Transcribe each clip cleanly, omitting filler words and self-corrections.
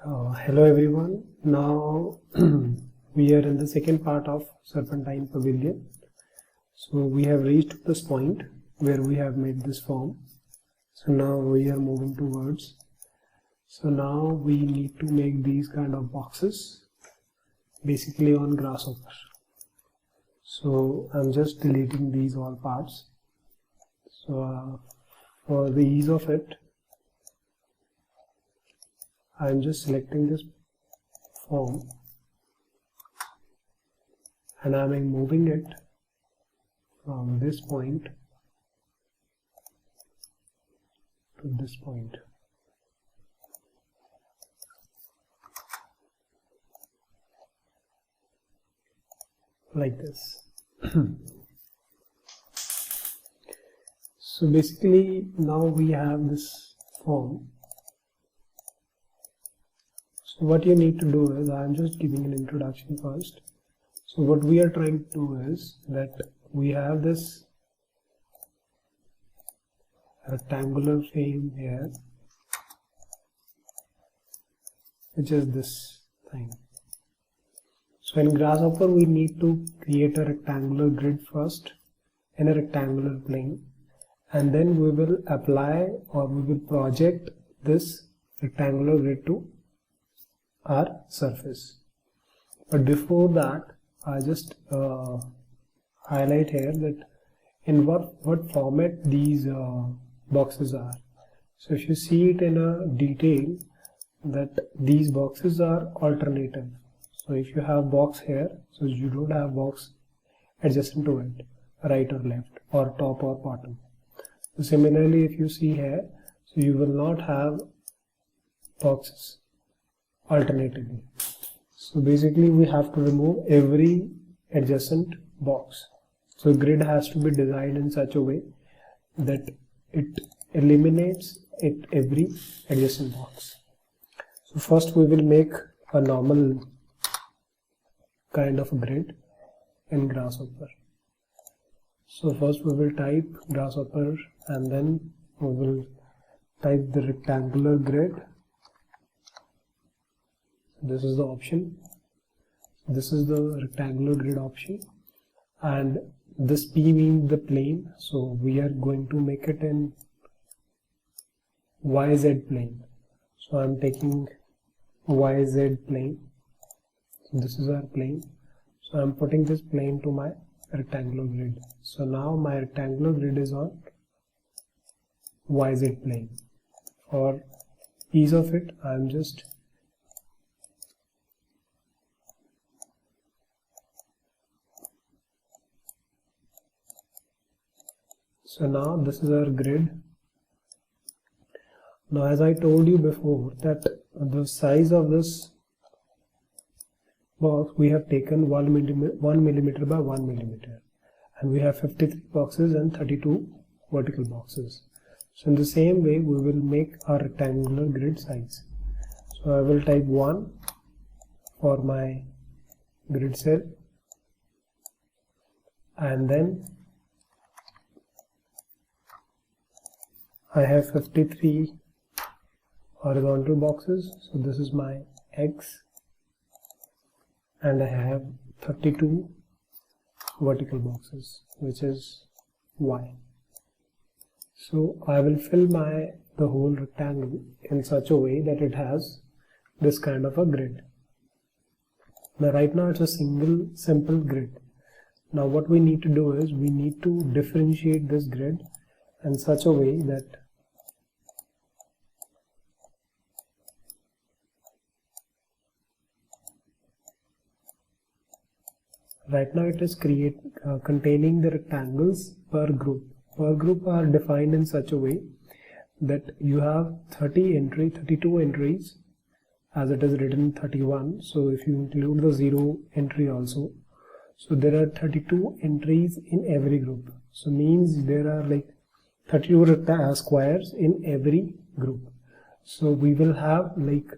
Hello everyone. Now we are in the second part of Serpentine Pavilion. So we have reached this point where we have made this form. So now we are moving towards. So now we need to make these kind of boxes basically on Grasshopper. So I'm just deleting these all parts. So for the ease of it, I'm just selecting this form and I'm moving it from this point to this point. Like this. So basically now we have this form. So what you need to do is, I'm just giving an introduction first. So what we are trying to do is that we have this rectangular frame here, which is this thing. So in Grasshopper we need to create a rectangular grid first in a rectangular plane, and then we will apply or we will project this rectangular grid to our surface. But before that, I just highlight here that in what format these boxes are. So if you see it in a detail, that these boxes are alternative. So if you have box here, so you don't have box adjacent to it, right or left, or top or bottom. So similarly, if you see here, so you will not have boxes alternatively. So basically we have to remove every adjacent box. So grid has to be designed in such a way that it eliminates every adjacent box. So first we will make a normal kind of a grid in Grasshopper. So first we will type Grasshopper and then we will type the rectangular grid. This is the option. This is the rectangular grid option, and this P means the plane. So we are going to make it in YZ plane. So I'm taking YZ plane. So this is our plane. So I'm putting this plane to my rectangular grid. So now my rectangular grid is on YZ plane. For ease of it, I'm just So now this is our grid. Now as I told you before that the size of this box we have taken 1 millimeter by 1 millimeter, and we have 53 boxes and 32 vertical boxes. So in the same way we will make our rectangular grid size. So I will type 1 for my grid cell, and then I have 53 horizontal boxes, so this is my X, and I have 32 vertical boxes, which is Y. So I will fill the whole rectangle in such a way that it has this kind of a grid. Now right now it's a simple grid. Now what we need to do is we need to differentiate this grid in such a way that right now it is containing the rectangles per group. Per group are defined in such a way that you have 32 entries, as it is written 31. So if you include the 0 entry also, so there are 32 entries in every group. So means there are like 32 squares in every group. So we will have like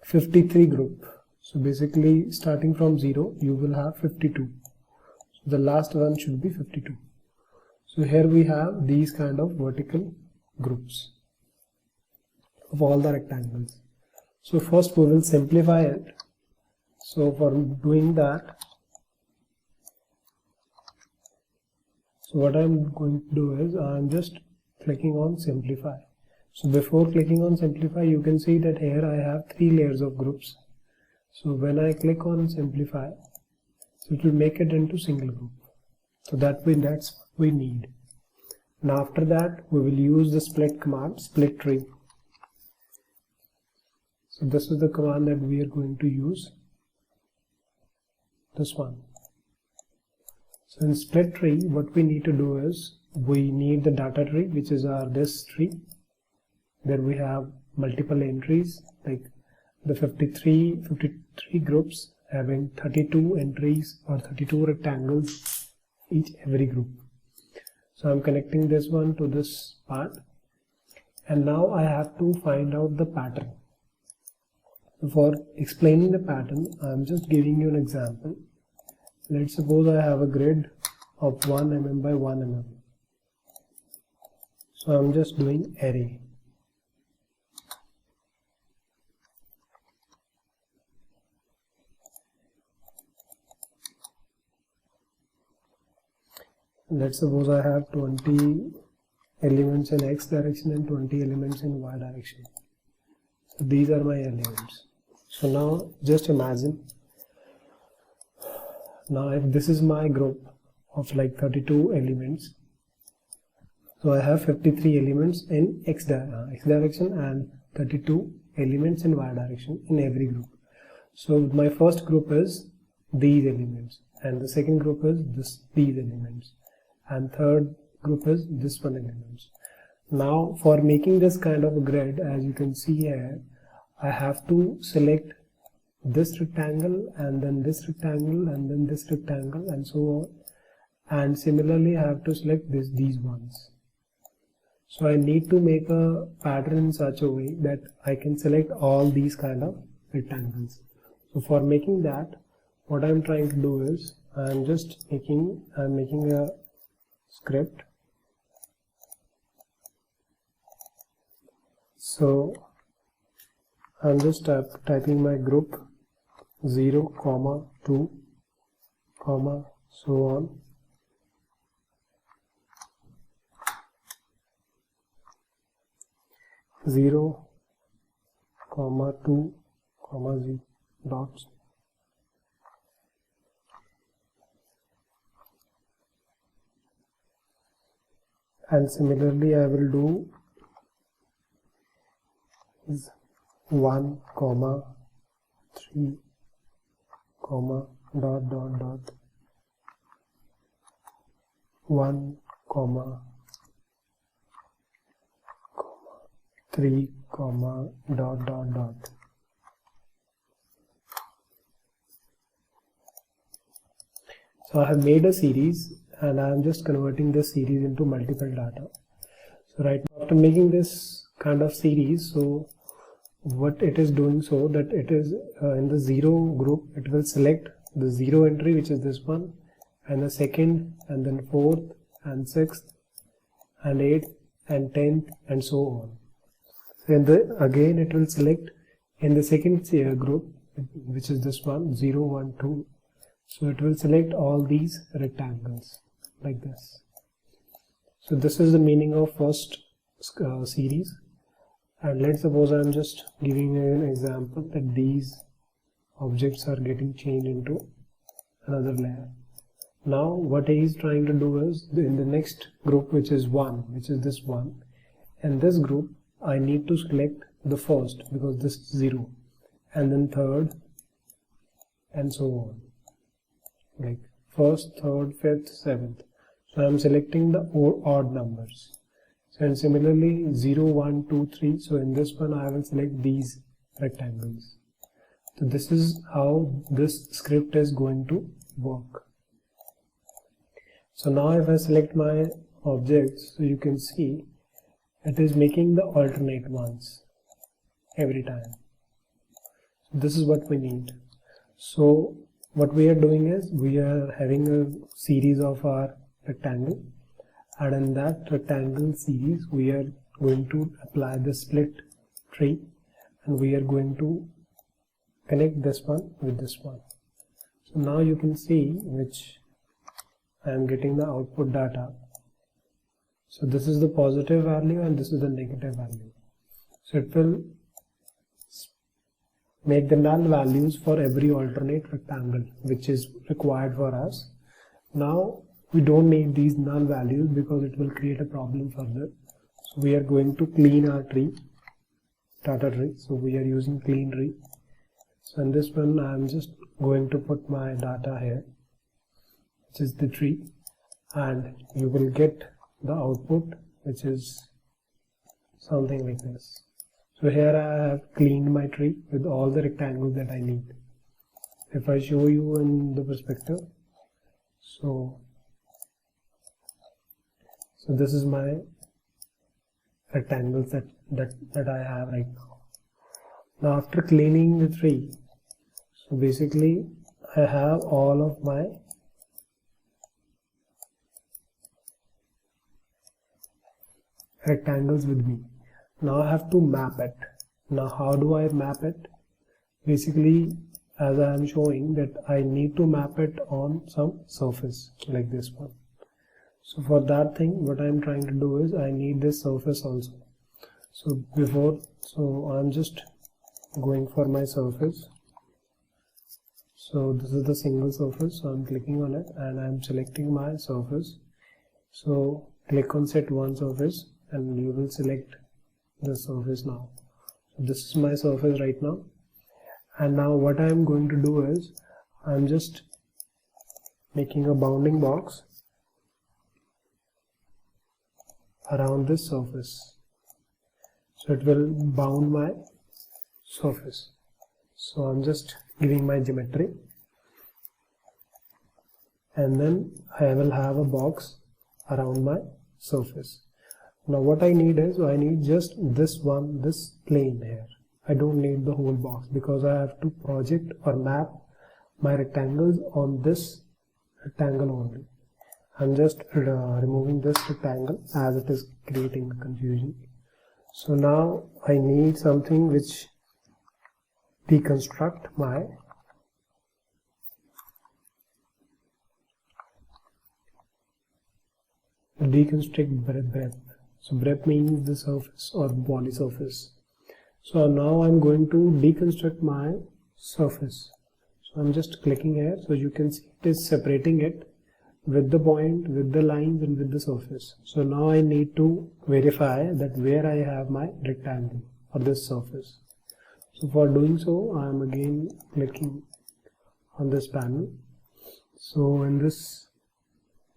53 group. So basically starting from 0 you will have 52. So the last one should be 52. So here we have these kind of vertical groups of all the rectangles. So first we will simplify it. So for doing that, so what I'm going to do is I'm just clicking on simplify. So before clicking on simplify, you can see that here I have 3 layers of groups. So when I click on simplify, so it will make it into single group. So that's what we need. And after that, we will use the split command, split tree. So this is the command that we are going to use. This one. So in split tree, what we need to do is we need the data tree, which is this tree. There we have multiple entries, like the 53 groups having 32 entries or 32 rectangles every group. So I'm connecting this one to this part, and now I have to find out the pattern. For explaining the pattern, I'm just giving you an example. Let's suppose I have a grid of 1 mm by 1 mm. So I'm just doing array. Let's suppose I have 20 elements in X direction and 20 elements in Y direction. So these are my elements. So now just imagine, now if this is my group of like 32 elements, so I have 53 elements in X direction and 32 elements in Y direction in every group. So my first group is these elements, and the second group is these elements, and third group is this one elements. Now for making this kind of a grid, as you can see here, I have to select this rectangle and then this rectangle and then this rectangle and so on, and similarly I have to select these ones. So I need to make a pattern in such a way that I can select all these kind of rectangles. So for making that, what I'm trying to do is I'm making a script. So I'm just typing my group 0, 2, so on. Zero, 2, 0 dots. And similarly I will do 1, 3, dot dot dot 1, 3, dot dot dot. So I have made a series and I am just converting this series into multiple data. So right now, after making this kind of series, so what it is doing, so that it is in the 0 group, it will select the 0 entry, which is this one, and the second, and then 4th and 6th and 8th and 10th and so on. And again it will select in the second group, which is this one, 0, 1, 2. So it will select all these rectangles like this. So this is the meaning of first series. And let's suppose I'm just giving you an example that these objects are getting changed into another layer. Now what he is trying to do is, in the next group, which is 1, which is this one, and this group I need to select the first because this is 0, and then third and so on, like first, third, fifth, seventh. So I am selecting the odd numbers. So, and similarly 0, 1, 2, 3. So in this one I will select these rectangles. So this is how this script is going to work. So now if I select my objects, so you can see it is making the alternate ones every time. So this is what we need. So what we are doing is we are having a series of our rectangle, and in that rectangle series we are going to apply the split tree, and we are going to connect this one with this one. So now you can see which I am getting the output data. So this is the positive value and this is the negative value. So it will make the null values for every alternate rectangle which is required for us. Now we don't need these null values because it will create a problem further. So we are going to clean our tree, data tree. So we are using clean tree. So in this one I am just going to put my data here, which is the tree, and you will get the output which is something like this. So here I have cleaned my tree with all the rectangles that I need. If I show you in the perspective, so this is my rectangles that I have right now. Now after cleaning the tree, so basically I have all of my rectangles with me. Now I have to map it. Now how do I map it? Basically, as I am showing, that I need to map it on some surface like this one. So for that thing, what I am trying to do is I need this surface also. So I'm just going for my surface. So this is the single surface, so I'm clicking on it and I'm selecting my surface. So click on set one surface and you will select the surface now. So this is my surface right now, and now what I am going to do is I'm just making a bounding box around this surface, so it will bound my surface. So I'm just giving my geometry, and then I will have a box around my surface. Now what I need is I need just this plane here. I don't need the whole box because I have to project or map my rectangles on this rectangle only. I'm just removing this rectangle as it is creating confusion. So now I need something which deconstruct my breadth. So breadth means the surface or body surface. So now I'm going to deconstruct my surface. So I'm just clicking here, so you can see it is separating it with the point, with the lines and with the surface. So now I need to verify that where I have my rectangle or this surface. So for doing so, I am again clicking on this panel. So in this,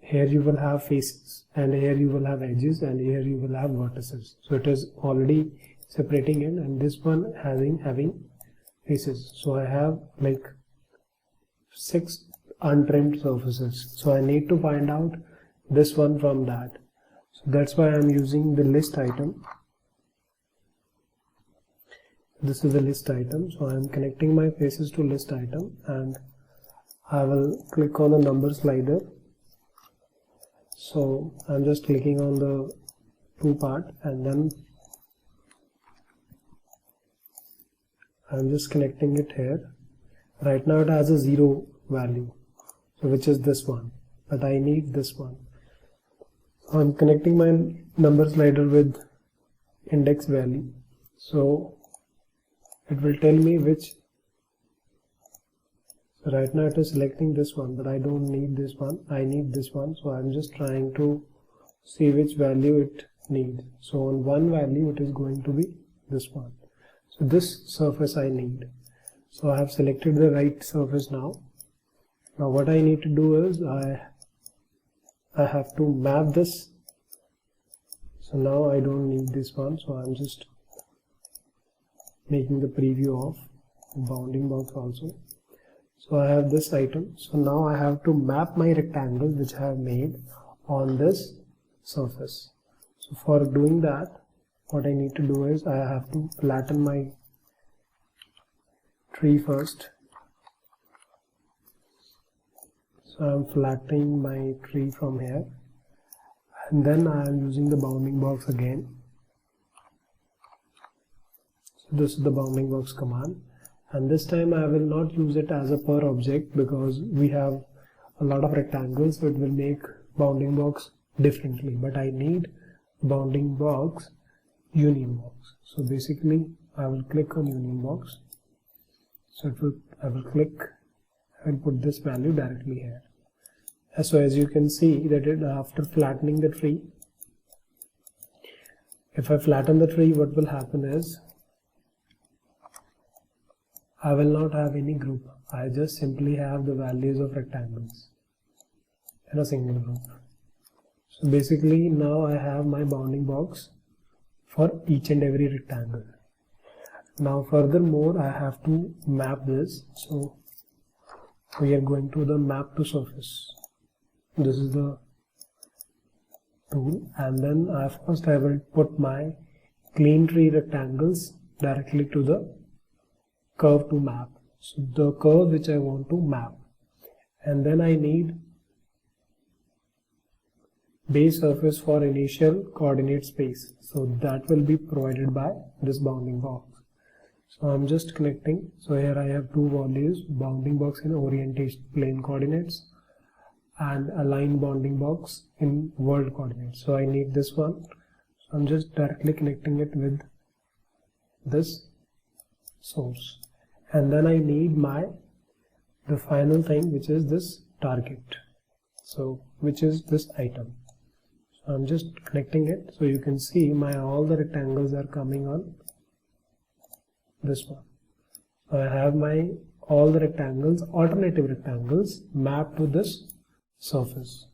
here you will have faces, and here you will have edges, and here you will have vertices. So it is already separating it, and this one having faces. So I have like 6 untrimmed surfaces. So I need to find out this one from that. So that's why I'm using the list item. This is the list item. So I'm connecting my faces to list item, and I will click on the number slider. So I'm just clicking on the 2 part, and then I'm just connecting it here. Right now it has a 0 value, so which is this one, but I need this one. So I'm connecting my number slider with index value, so it will tell me which. So right now it is selecting this one, but I don't need this one, I need this one. So I'm just trying to see which value it needs. So on one value it is going to be this one. So this surface I need. So I have selected the right surface now. Now what I need to do is I have to map this. So now I don't need this one, so I'm just making the preview of bounding box also. So I have this item. So now I have to map my rectangle which I have made on this surface. So for doing that, what I need to do is I have to flatten my tree first. So I'm flattening my tree from here, and then I am using the bounding box again. this is the bounding box command, and this time I will not use it as a per object because we have a lot of rectangles, so it will make bounding box differently, but I need bounding box union box. So basically I will click on union box, so I will click and put this value directly here. So as you can see that after flattening the tree, if I flatten the tree, what will happen is I will not have any group. I just simply have the values of rectangles in a single group. So basically now I have my bounding box for each and every rectangle. Now furthermore I have to map this, so we are going to the map to surface. This is the tool, and then first I will put my clean tree rectangles directly to the curve to map. So the curve which I want to map, and then I need base surface for initial coordinate space, so that will be provided by this bounding box. So I'm just connecting. So here I have two values, bounding box in orientation plane coordinates and align bounding box in world coordinates. So I need this one, so I'm just directly connecting it with this source, and then I need the final thing, which is this target, so which is this item. So I'm just connecting it, so you can see all the rectangles are coming on this one. So I have all the rectangles, alternative rectangles, mapped to this surface.